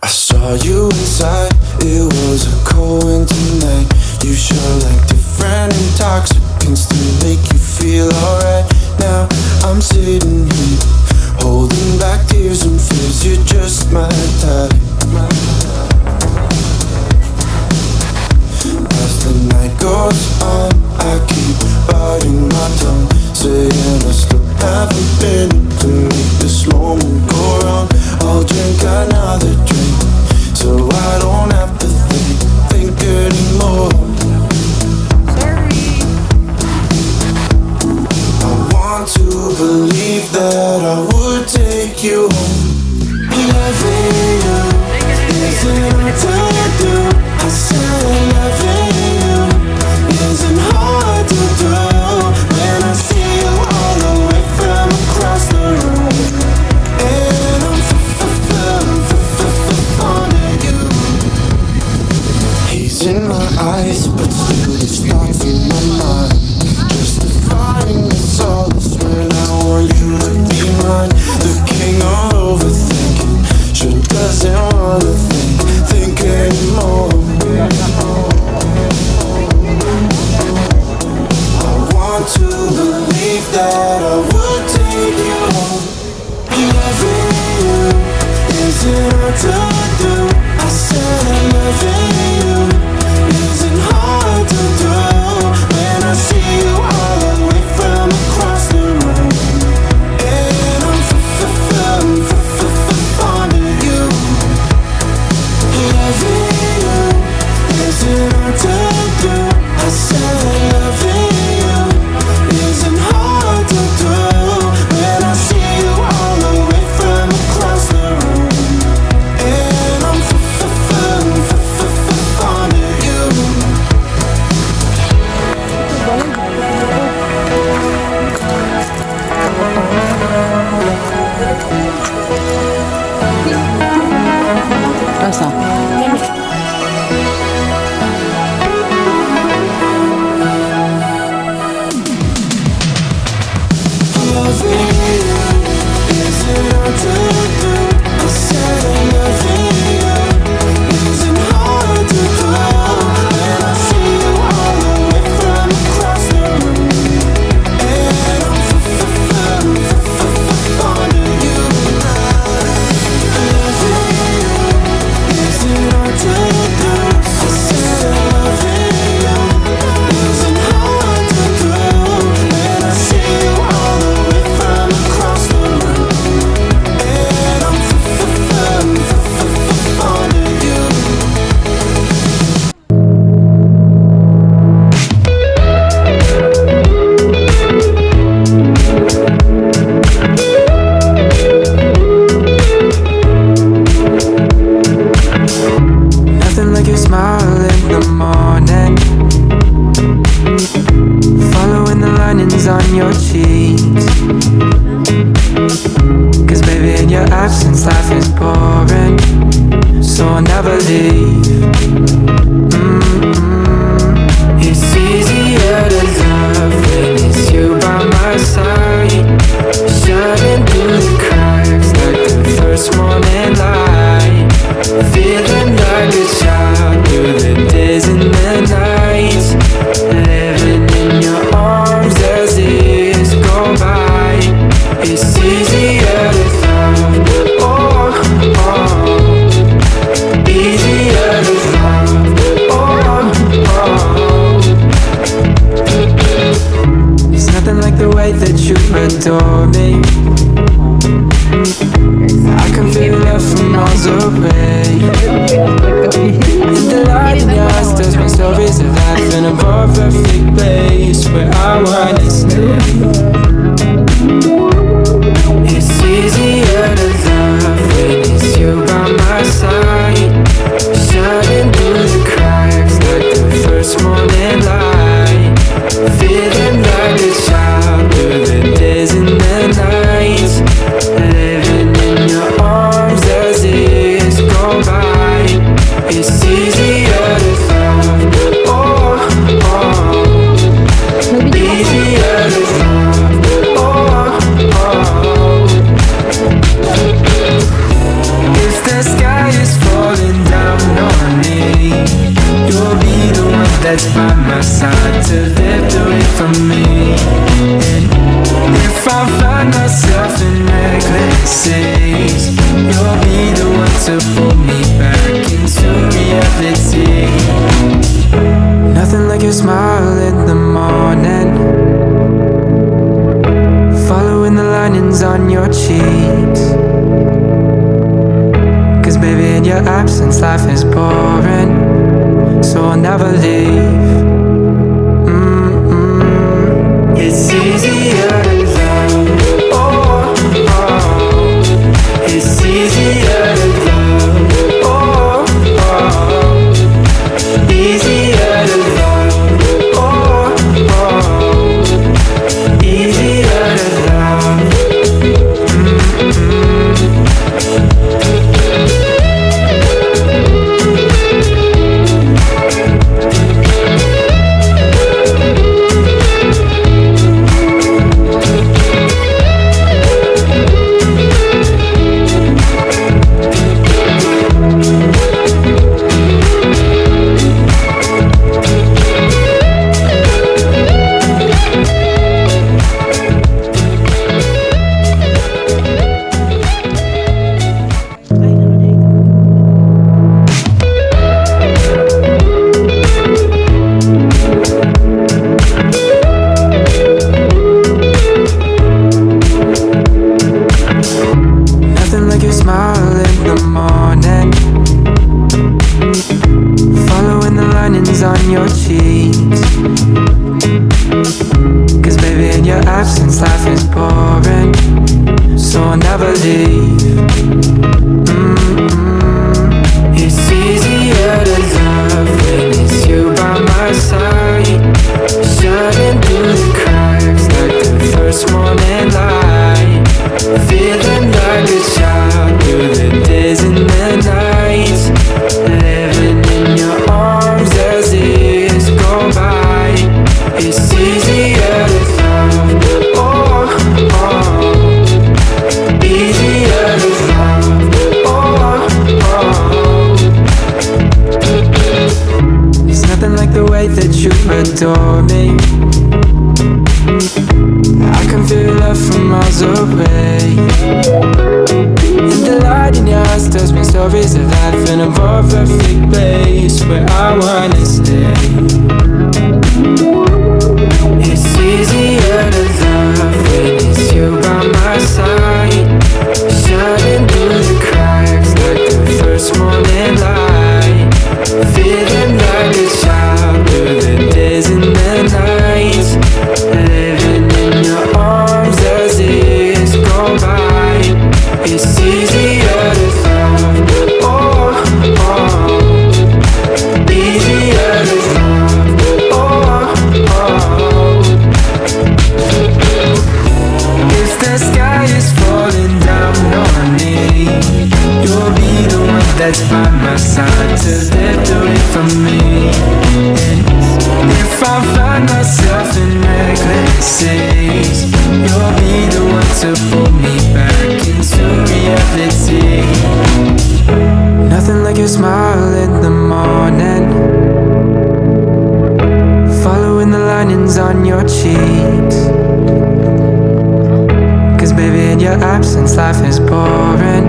I saw you inside, it was a cold winter night. You shine like different intoxicants to make you feel alright. Now I'm sitting here, holding back tears and fears. You're just my type. As the night goes on, I keep biting my tongue, saying I still haven't been to make this moment go wrong. I'll drink another drink, so I don't have to think anymore. Sorry. I want to believe that I would take you home. Loving you isn't hard to do. I said loving you isn't hard to do. When I see you all the way from across the room, and I'm fond of you. Haze in my eyes, but still these thoughts in my mind, justifying the solace when I want you to be mine. The king of overthinking sure doesn't wanna think anymore. I want to believe that I would take you home. Loving you isn't hard to do. I said loving you isn't hard to do. When I see you all the way from across the room, and I'm fond of you. Loving you isn't hard to do. I said loving you isn't hard to do. When I see you all the way from across the room, and I'm fond of you. Asa? Loving you isn't hard to do. I said loving you isn't hard to do. When I see you all the way from across the room, and I'm fond of you. Loving you isn't hard to do. I said loving you isn't hard to do. When I see you all the way from across the room, and I'm fond of you. Nothing like your smile in the morning, following the linings on your cheeks. 'Cause baby, in your absence life is boring, so I'll never leave. It's easier to love when it's you by my side, shining through the cracks like the first morning light. Feeling like a child through the days and the nights, living in your arms as years go by. It's easier to love, oh, easier that's by my side to lift away from me. And if I find myself in reckless days, you'll be the one to pull me back into reality. Nothing like your smile in the morning, following the linings on your cheeks. Cause baby, in your absence life is boring, so I'll never leave. It's easier to love, oh, oh. It's easier to love, oh, oh. Easier to love, oh, oh. Easier to love. On your cheeks. Cause baby, in your absence life is boring, so I'll never leave. It's easier to love when it's you by my side, shining through the cracks like the first morning light, feeling like a child through the days and the nights, living in your arms as years go by. It's easier to love, oh, oh. Easier to love, oh, oh. There's nothing like the way that you adore me. I can feel love from miles away, and the light in your eyes tells me stories of life in a more perfect place where I wanna stay. It's easier to love when it's you by my side, shining through the cracks like the first morning light, feeling like a child through the days and the nights, living in your arms as years go by. It's easier to love, oh, oh. Easier to love, oh, oh. If the sky is falling down on me, you'll be the one that's by my side to lift away from me. And if I find myself in reckless days, you'll be the one to pull me back into reality. Nothing like your smile in the morning, following the linings on your cheeks. Cause baby, in your absence life is boring,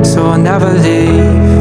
so I'll never leave.